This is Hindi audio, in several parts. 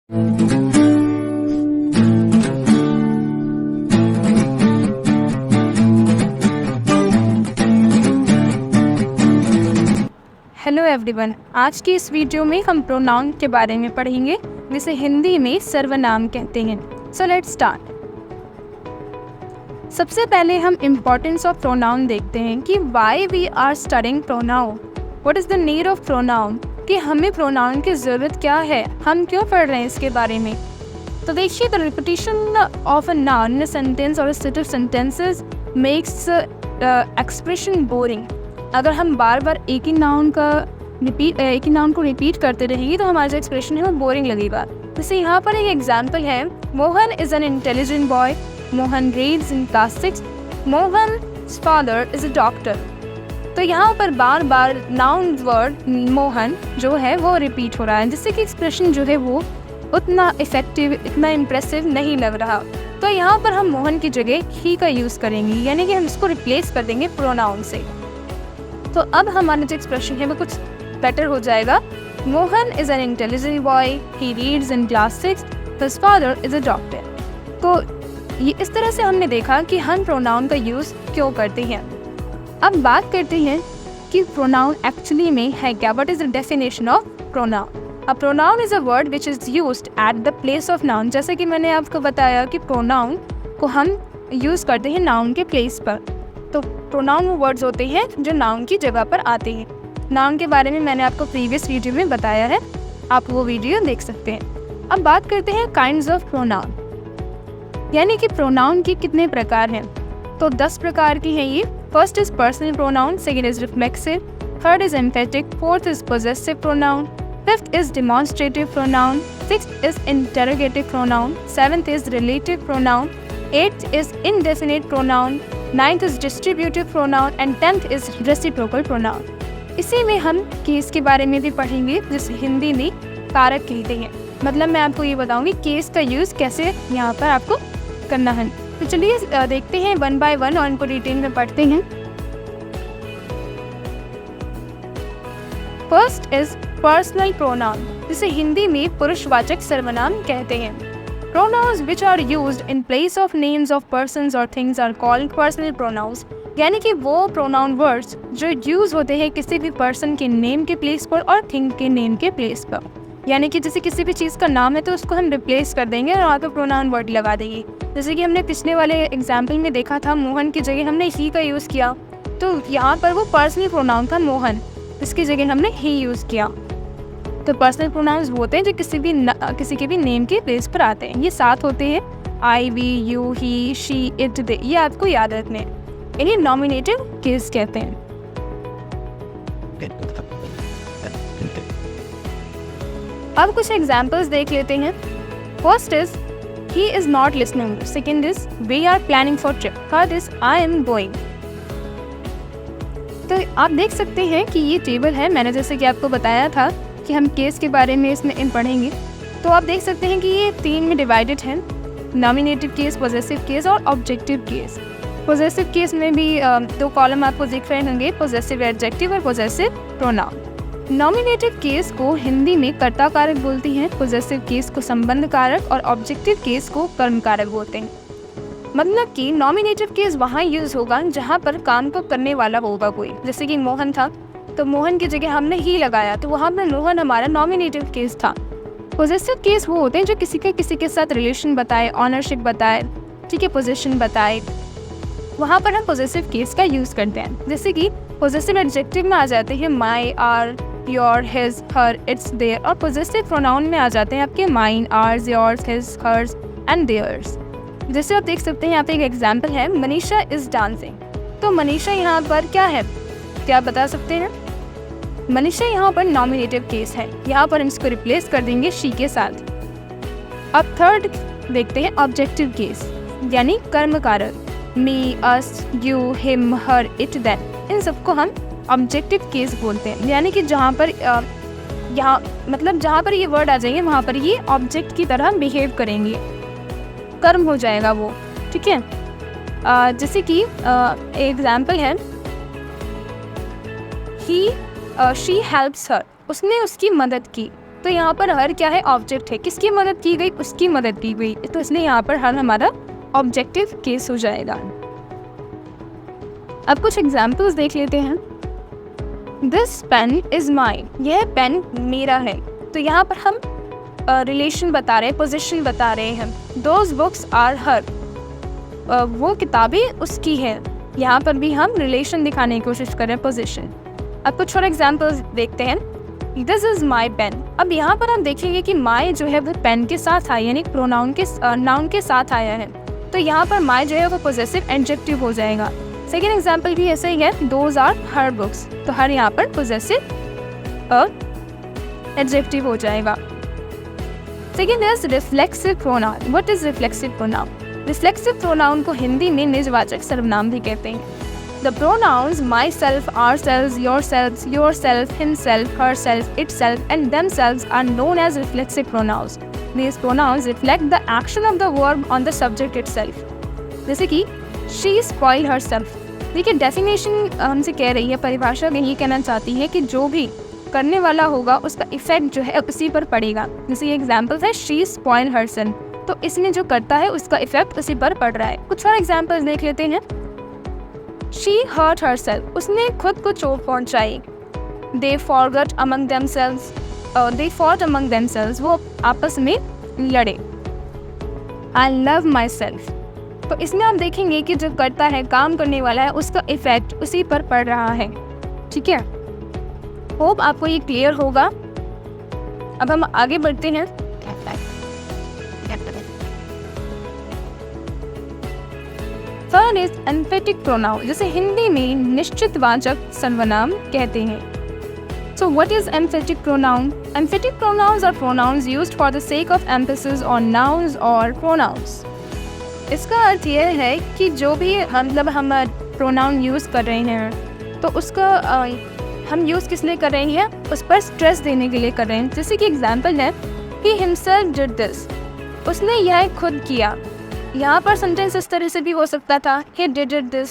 हेलो एवरीवन, आज की इस वीडियो में हम प्रोनाउन के बारे में पढ़ेंगे जिसे हिंदी में सर्वनाम कहते हैं। So let's start. सबसे पहले हम इम्पोर्टेंस ऑफ प्रोनाउन देखते हैं कि why we are studying pronoun, what is the need of pronoun, कि हमें प्रोनाउन की ज़रूरत क्या है, हम क्यों पढ़ रहे हैं इसके बारे में। तो देखिए, the repetition of a noun in a sentence और a set of sentences makes expression boring. अगर हम बार बार एक ही नाउन को रिपीट करते रहेंगे तो हमारा जो एक्सप्रेशन है वो बोरिंग लगेगा। जैसे यहाँ पर एक एग्जाम्पल है, Mohan is an intelligent boy, Mohan reads in class 6, मोहन's फादर इज़ अ डॉक्टर। तो यहाँ पर बार बार नाउन वर्ड मोहन जो है वो रिपीट हो रहा है, जिससे कि एक्सप्रेशन जो है वो उतना इफेक्टिव, इतना इम्प्रेसिव नहीं लग रहा। तो यहाँ पर हम मोहन की जगह ही का यूज़ करेंगे, यानी कि हम इसको रिप्लेस कर देंगे प्रोनाउन से। तो अब हमारा जो एक्सप्रेशन है वो कुछ बेटर हो जाएगा। Mohan is an intelligent boy, he reads in class 6, his father is a doctor. तो ये इस तरह से हमने देखा कि हम प्रोनाउन का यूज़ क्यों करते हैं। अब बात करते हैं कि प्रोनाउन एक्चुअली में है क्या, what is the definition of pronoun. A pronoun is a word which is used at the place of noun. जैसे कि मैंने आपको बताया कि प्रोनाउन को हम यूज़ करते हैं नाउन के प्लेस पर। तो प्रोनाउन वो वर्ड्स होते हैं जो नाउन की जगह पर आते हैं। नाउन के बारे में मैंने आपको प्रीवियस वीडियो में बताया है, आप वो वीडियो देख सकते हैं। अब बात करते हैं काइंड्स ऑफ प्रोनाउन, यानी कि प्रोनाउन के कितने प्रकार हैं। तो 10 प्रकार की हैं ये। First is personal pronoun, second is reflexive, third is emphatic, fourth is possessive pronoun, fifth is demonstrative pronoun, sixth is interrogative pronoun, seventh is relative pronoun, eighth is indefinite pronoun, ninth is distributive pronoun and 10th is reciprocal pronoun. इसी में हम केस के बारे में भी पढ़ेंगे, जिसे हिंदी में कारक कहते हैं। मतलब मैं आपको ये बताऊंगी केस का यूज़ कैसे यहाँ पर आपको करना है। तो चलिए देखते हैं वन बाय वन और इनको डिटेल में पढ़ते हैं। फर्स्ट इज पर्सनल प्रोनाउन, जिसे हिंदी में पुरुषवाचक सर्वनाम कहते हैं। Pronouns which are used in place of names of persons or things are called personal pronouns। यानी कि वो pronoun words जो यूज़ होते हैं किसी भी पर्सन के नेम के प्लेस पर और थिंग के नेम के प्लेस पर। यानी कि जैसे किसी भी चीज़ का नाम है तो उसको हम रिप्लेस कर देंगे और वहाँ पर प्रोनाउन वर्ड लगा देंगे। जैसे कि हमने पिछले वाले एग्जाम्पल में देखा था, मोहन की जगह हमने ही का यूज़ किया, तो यहाँ पर वो पर्सनल प्रोनाउन था मोहन, इसकी जगह हमने ही यूज़ किया। तो पर्सनल प्रोनाउंस वो होते हैं जो किसी के भी नेम के प्लेस पर आते हैं। ये 7 होते हैं, I, we, you, he, she, it, they. ये आपको याद रखने हैं। इन्हें नॉमिनेटिव केस कहते हैं। अब कुछ एग्जाम्पल्स देख लेते हैं। First is he is not listening, second is we are planning for trip, third is I am going. तो आप देख सकते हैं कि ये टेबल है, मैंने जैसे कि आपको बताया था कि हम केस के बारे में इसमें पढ़ेंगे। तो आप देख सकते हैं कि ये 3 में डिवाइडेड है, नॉमिनेटिव केस, पॉजेसिव केस और ऑब्जेक्टिव केस। पॉजेसिव केस में भी 2 कॉलम आपको दिख रहे होंगे, पॉजेसिव एडजेक्टिव और पॉजेसिव प्रोनाउन। नॉमिनेटिव केस को हिंदी में कर्ता कारक बोलती हैं, पॉजेसिव केस को संबंध कारक और ऑब्जेक्टिव केस को कर्म कारक बोलते हैं। मतलब कि नॉमिनेटिव केस वहाँ यूज़ होगा जहाँ पर काम को करने वाला होगा कोई। जैसे कि मोहन था तो मोहन की जगह हमने ही लगाया, तो वहाँ पर मोहन हमारा नॉमिनेटिव केस था। पॉजेसिव केस वो होते हैं जो किसी के साथ रिलेशन बताए, ऑनरशिप बताए, ठीक है, पोजीशन बताए, वहाँ पर हम पॉजेसिव केस का यूज़ करते हैं। जैसे कि पॉजेसिव एडजेक्टिव में आ जाते हैं my, our, your, his, her, its, their, और पॉजेसिव प्रोनाउन में आ जाते हैं आपके mine, ours, yours, his, hers and theirs. जैसे आप देख सकते हैं यहाँ पे एक एग्जाम्पल है, मनीषा इज डांसिंग। तो मनीषा यहाँ पर क्या है, क्या आप बता सकते हैं? मनीषा यहाँ पर नॉमिनेटिव केस है, यहाँ पर हम इसको रिप्लेस कर देंगे शी के साथ। अब थर्ड देखते हैं ऑब्जेक्टिव केस, यानी कर्म कारक, me, us, you, him, her, it, that. इन सबको हम ऑब्जेक्टिव केस बोलते हैं। यानी कि जहाँ पर जहाँ पर ये वर्ड आ जाएंगे वहाँ पर ये ऑब्जेक्ट की तरह बिहेव करेंगे, कर्म हो जाएगा वो, ठीक है। जैसे कि एग्जाम्पल है, शी हेल्प्स हर, उसने उसकी मदद की। तो तो यहाँ पर हर क्या है, ऑब्जेक्ट है, किसकी मदद की गई, उसकी मदद की गई, तो इसलिए यहाँ पर हर हमारा ऑब्जेक्टिव केस हो जाएगा। अब कुछ एग्जाम्पल्स देख लेते हैं। दिस पेन इज माइन, यह पेन मेरा है, तो यहाँ पर हम रिलेशन बता रहे हैं, पोजीशन बता रहे हैं। दोज बुक्स आर हर, वो किताबें उसकी है, यहाँ पर भी हम रिलेशन दिखाने की कोशिश कर रहे हैं, पोजीशन। अब कुछ और एग्जाम्पल्स देखते हैं। दिस इज माई पेन, अब यहाँ पर हम देखेंगे कि माई जो है वो पेन के साथ आया, यानी प्रोनाउन के नाउन के साथ आया है, तो यहाँ पर माई जो है वो पोजेसिव एडजेक्टिव हो जाएगा। सेकेंड एग्जाम्पल भी ऐसे ही है, दोज आर हर बुक्स, तो हर यहाँ पर पोजेसिव एडजेक्टिव हो जाएगा। Second is reflexive pronoun. What is reflexive pronoun? Reflexive pronoun को हिंदी में निजवाचक सर्वनाम भी कहते हैं। The pronouns myself, ourselves, yourself, himself, herself, itself, and themselves are known as reflexive pronouns. These pronouns reflect the action of the verb on the subject itself. जैसे कि she spoiled herself. देखिए डेफिनेशन हमसे कह रही है, परिभाषा में ये कहना चाहती है कि जो भी करने वाला होगा उसका इफेक्ट जो है उसी पर पड़ेगा। जैसे ये एग्जाम्पल्स है, she spoiled herself, तो इसने जो करता है उसका इफेक्ट उसी पर पड़ रहा है। कुछ और एग्जाम्पल्स देख लेते हैं। She hurt herself, उसने खुद को चोट पहुंचाई। They fought among themselves, वो आपस में लड़े। I love myself, तो इसमें आप देखेंगे कि जो करता है, काम करने वाला है, उसका इफेक्ट उसी पर पड़ रहा है। ठीक है, होप आपको ये क्लियर होगा। अब हम आगे बढ़ते हैं। थर्ड इज एम्फेटिक प्रोनाउन, जैसे हिंदी में निश्चितवाचक सर्वनाम कहते हैं। So what is emphatic pronoun? Emphatic pronouns are pronouns used for the sake of emphasis on nouns और प्रोनाउन्स। इसका अर्थ यह है कि जो भी मतलब हम प्रोनाउन यूज़ कर रहे हैं तो उसका हम यूज़ किस लिए कर रहे हैं, उस पर स्ट्रेस देने के लिए कर रहे हैं। जैसे कि एग्जाम्पल है, ही हिमसेल्फ डिड दिस, उसने यह खुद किया। यहाँ पर सेंटेंस इस तरह से भी हो सकता था, he did this,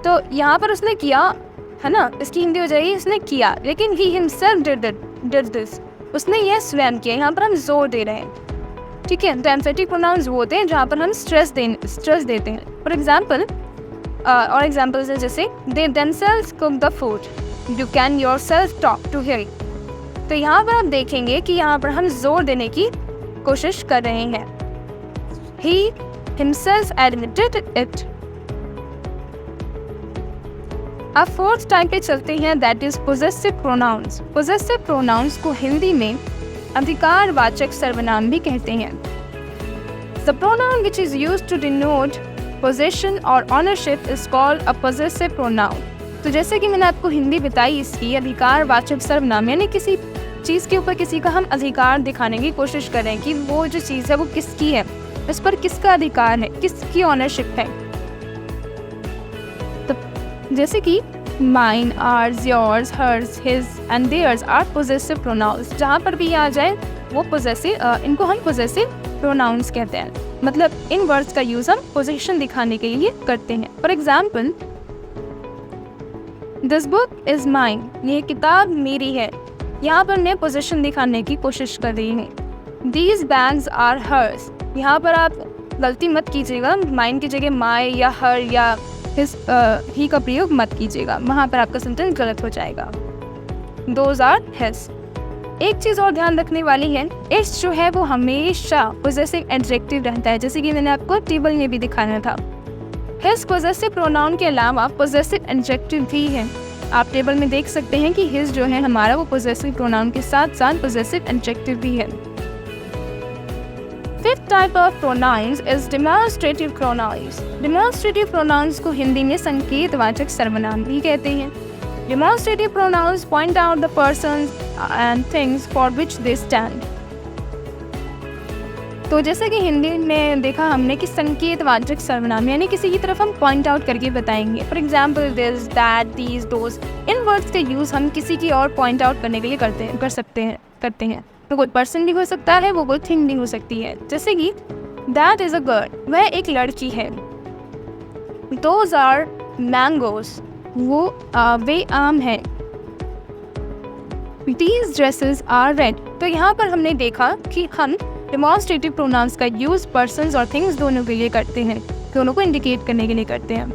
तो यहाँ पर उसने किया है ना, इसकी हिंदी हो जाएगी उसने किया, लेकिन he himself did this, उसने यह स्वयं किया। यहाँ पर हम जोर दे रहे हैं। ठीक है, तो एम्फेटिक प्रोनाउंस वो होते हैं जहाँ पर हम स्ट्रेस देते हैं। फॉर एग्जाम्पल और एग्जाम्पल्स है जैसे they themselves cook the food, you can yourself talk to him, तो यहाँ पर आप देखेंगे कि यहाँ पर हम जोर देने की कोशिश कर रहे हैं। he himself admitted it. अब फोर्थ टाइप पे चलते हैं, that is possessive pronouns. Possessive pronouns को हिंदी में अधिकारवाचक सर्वनाम भी कहते हैं। The pronoun which is used to denote possession और ownership is called a possessive pronoun. तो जैसे कि मैंने आपको हिंदी बताई, इसकी अधिकारवाचक सर्वनाम यानी किसी चीज़ के ऊपर किसी का हम अधिकार दिखाने की कोशिश करें कि वो जो चीज़ है वो किसकी है, इस पर किसका अधिकार है, किसकी ऑनरशिप है। तो जैसे कि mine, ours, yours, hers, his and theirs are possessive pronouns. जहाँ पर भी आ जाए वो पोजेसिव, इनको हम पोजेसिव प्रोनाउंस कहते हैं। मतलब इन वर्ड्स का यूज़ हम पोजीशन दिखाने के लिए करते हैं। For example, this book is mine, ये किताब मेरी है। यहाँ पर मैं पोजीशन दिखाने की कोशिश कर रही हूँ। दीज बैग्स आर हर्स, यहाँ पर आप गलती मत कीजिएगा, माइन की जगह माई या हर या ही का प्रयोग मत कीजिएगा, वहाँ पर आपका सेंटेंस गलत हो जाएगा। Those are his. एक चीज़ और ध्यान रखने वाली है, इस जो है वो हमेशा पोजेसिव एडजेक्टिव रहता है, जैसे कि मैंने आपको टेबल में भी दिखाना था। हिज पोजेसिव प्रोनाउन के अलावा पोजेसिव एडजेक्टिव भी है। आप टेबल में देख सकते हैं कि हिज जो है हमारा वो पोजेसिव प्रोनाउन के साथ साथ पोजेसिव एडजेक्टिव भी है। Fifth type of pronouns is demonstrative pronouns. Demonstrative pronouns को हिंदी में संकेतवाचक सर्वनाम भी कहते हैं। Demonstrative pronouns point out the persons and things for which they stand. तो जैसे कि हिंदी में देखा हमने कि संकेतवाचक सर्वनाम यानी किसी की तरफ हम पॉइंट आउट करके बताएंगे। For example, this, that, these, those, in words का यूज़ हम किसी की और पॉइंट आउट करने के लिए करते हैं। तो कोई पर्सन भी हो सकता है, वो कोई थिंग भी हो सकती है। जैसे कि दैट इज़ अ गर्ल, वह एक लड़की है। दोज आर मैंगोज, वो वे आम है। These dresses are red. तो यहाँ पर हमने देखा कि हम डिमॉन्स्ट्रेटिव प्रोनाउंस का यूज़ पर्सन्स और थिंग्स दोनों के लिए करते हैं, दोनों को इंडिकेट करने के लिए करते हैं।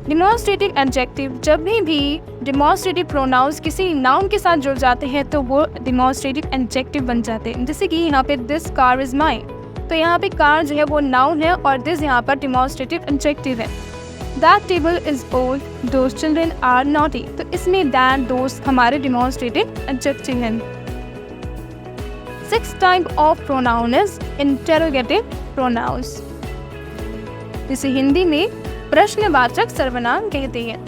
डिमॉन्स्ट्रेटिव एडजेक्टिव, जब भी डिमॉन्स्ट्रेटिव प्रोनाउंस किसी नाउन के साथ जुड़ जाते हैं तो वो डिमॉन्स्ट्रेटिव एडजेक्टिव बन जाते हैं। जैसे कि यहाँ पे दिस कार इज़ माई, तो यहाँ पे कार जो है वो नाउन है और दिस यहाँ पर डिमॉन्स्ट्रेटिव एडजेक्टिव है। That table is old, those children are naughty, तो इसमें दैट दोस्त हमारे डिमॉन्स्ट्रेटिव एडजेक्टिव हैं। Six type of pronoun is interrogative pronouns, जिसे हिंदी में प्रश्नवाचक सर्वनाम कहते हैं।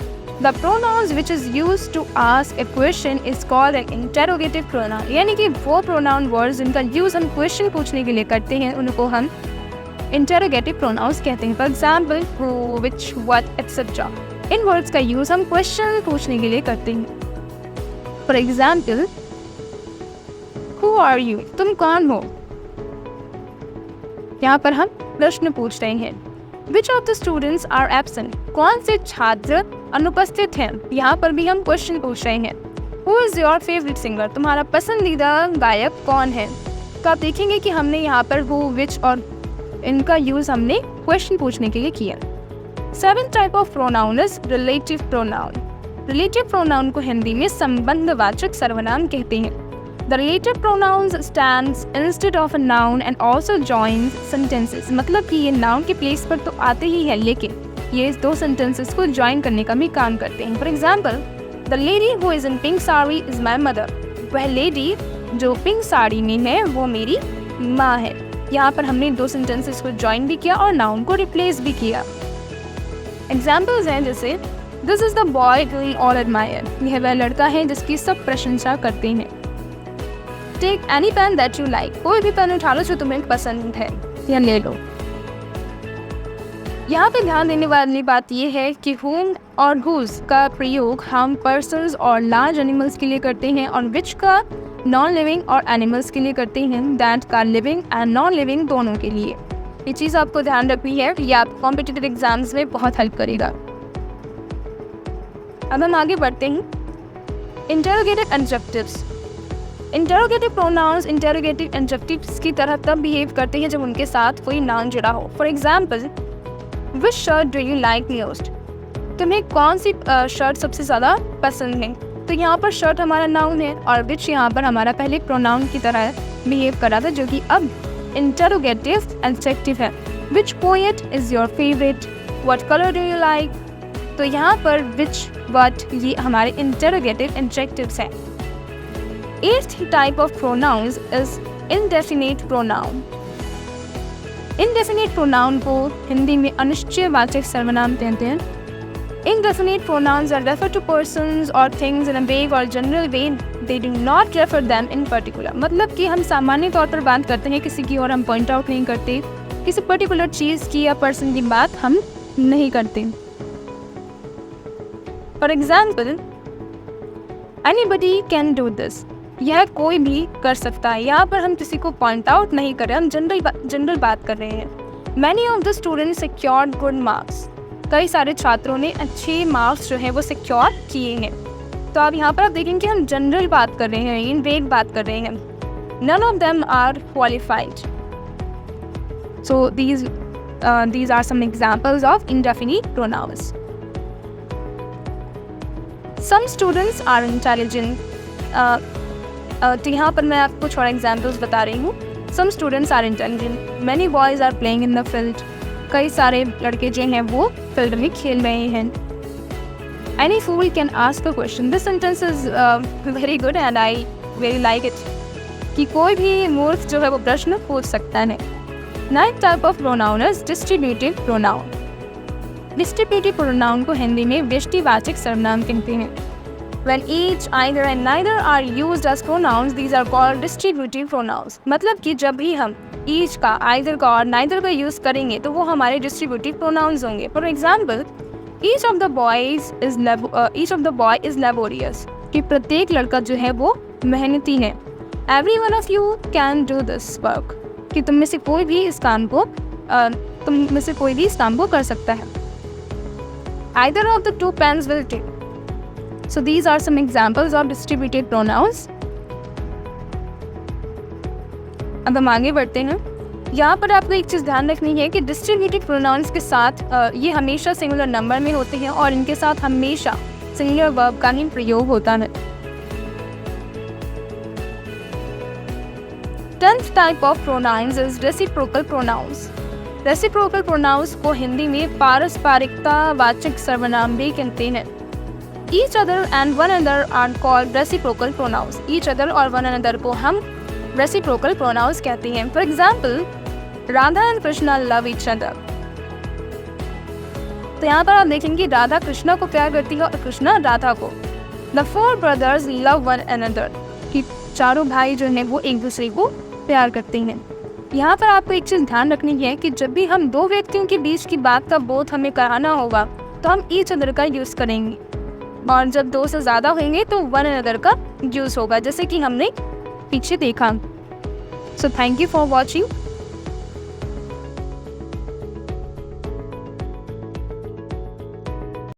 The pronouns which is used to ask a question is called an interrogative pronoun, यानी कि वो प्रोनाउन वर्ड्स जिनका यूज हम क्वेश्चन पूछने के लिए करते हैं उनको हम इंटेरोगेटिव प्रोनाउंस कहते हैं। For example who, which, what etcetera, इन वर्ड्स का यूज हम क्वेश्चन पूछने के लिए करते हैं। For example who are you, तुम कौन हो, यहाँ पर हम प्रश्न पूछ रहे हैं। Which of the students are absent, कौन से छात्र अनुपस्थित हैं, यहाँ पर भी हम क्वेश्चन पूछ रहे हैं। Who is your favourite singer, तुम्हारा पसंदीदा गायक कौन है। तो आप देखेंगे कि हमने यहाँ पर हु, विच और इनका यूज़ हमने क्वेश्चन पूछने के लिए किया। Seven type of pronoun is relative pronoun. Relative pronoun को हिंदी में संबंधवाचक सर्वनाम कहते हैं। The relative pronouns stands instead of a noun and also joins sentences, मतलब कि ये noun के place पर तो आते ही है लेकिन ये इस दो sentences को join करने का भी काम करते हैं। For example, the lady who is in pink saree is my mother. वह lady जो pink साड़ी में है वो मेरी माँ है। यहाँ पर हमने दो sentences को join भी किया और noun को replace भी किया। Examples हैं जैसे This is the boy we all admire. यह वह लड़का है जिसकी सब प्रशंसा करते हैं। Take any pen that you like. कोई भी पेन उठा लो जो तुम्हें पसंद है या ले लो। यहाँ पे ध्यान देने वाली बात यह है कि whom और whose का प्रयोग हम persons और large animals के लिए करते हैं और which का नॉन लिविंग और एनिमल्स के लिए करते हैं, that का लिविंग एंड नॉन लिविंग दोनों के लिए। ये चीज़ आपको ध्यान रखनी है, ये आप कॉम्पिटिटिव एग्जाम्स में बहुत हेल्प करेगा। अब हम आगे बढ़ते हैं। Interrogative adjectives. Interrogative pronounce interrogative adjectives की तरह तब बिहेव करते हैं जब उनके साथ कोई नाउन जुड़ा हो। For example, which shirt do you like most, तुम्हें कौन सी शर्ट सबसे ज़्यादा पसंद है। तो यहाँ पर शर्ट हमारा नाउन है और विच यहाँ पर हमारा पहले प्रोनाउन की तरह बिहेव कर रहा था जो कि अब इंटेरोगेटिव एडजेक्टिव है। Which poet is your favourite, what colour do you like, तो यहाँ पर विच, व्हाट ये हमारे इंटेरोगेटिव एडजेक्टिव्स हैं। Eighth type of pronouns is indefinite pronoun. Indefinite pronoun को हिंदी में अनिश्चयवाचक सर्वनाम कहते हैं। Indefinite pronouns are referred to persons or things in a vague or general way. They do not refer them in particular. मतलब कि हम सामान्य तौर पर बात करते हैं किसी की और हम पॉइंट आउट नहीं करते, किसी पर्टिकुलर चीज़ की या पर्सन की बात हम नहीं करते। For example, anybody can do this. यह कोई भी कर सकता है। यहाँ पर हम किसी को पॉइंट आउट नहीं कर रहे, हम जनरल बात कर रहे हैं। Many of the students secured good marks, कई सारे छात्रों ने अच्छे मार्क्स जो है वो सिक्योर किए हैं। तो अब यहाँ पर आप देखेंगे कि हम जनरल बात कर रहे हैं, इन वेग बात कर रहे हैं। None of them are qualified. So these are some examples of indefinite pronouns. Some students are intelligent. तो यहाँ पर मैं आपको थोड़ा एग्जाम्पल्स बता रही हूँ। Some students are intelligent, many boys are playing in the field, कई सारे लड़के जो हैं वो फील्ड में खेल रहे हैं। Any fool can ask a question, this sentence is very good and I very like it, कि कोई भी मूर्ख जो है वो प्रश्न पूछ सकता है। Ninth type of pronoun is distributive pronoun. Distributive pronoun को हिंदी में व्यष्टिवाचक सर्वनाम कहते हैं। When each, either and neither are used as pronouns, these are called distributive pronouns. मतलब कि जब भी हम each का, either का और neither का यूज़ करेंगे तो वो हमारे distributive pronouns होंगे। For example, each of the boy is laborious, कि प्रत्येक लड़का जो है वो मेहनती है। Every one of you can do this work, कि तुम में से कोई भी इस काम को कर सकता है। Either of the two pens will take. So these are some examples of distributive pronouns. अब हम आगे बढ़ते हैं। यहाँ पर आपको एक चीज़ ध्यान रखनी है कि डिस्ट्रीब्यूटेड प्रोनाउंस के साथ ये हमेशा सिंगुलर नंबर में होते हैं और इनके साथ हमेशा सिंगुलर वर्ब का ही प्रयोग होता है। 10th type of pronouns is reciprocal pronouns. Reciprocal pronouns को हिंदी में पारस्परिकता वाचक सर्वनाम भी कहते हैं। Each other and one other are called reciprocal pronouns. Each other और वन अनदर को हम रेसिप्रोकल प्रोनाउंस कहते हैं। For example, Radha and Krishna love each other. तो यहाँ पर आप देखेंगे राधा कृष्णा को प्यार करती है और कृष्णा राधा को। The 4 brothers love one another, कि चारों भाई जो हैं वो एक दूसरे को प्यार करते हैं। यहाँ पर आपको एक चीज़ ध्यान रखनी है कि जब भी हम 2 व्यक्तियों के बीच की बात का बोध हमें कराना होगा तो हम ईच अदर का यूज़ करेंगे, और जब 2 से ज़्यादा होंगे तो वन अनदर का यूज़ होगा, जैसे कि हमने पीछे देखा। So thank you for watching.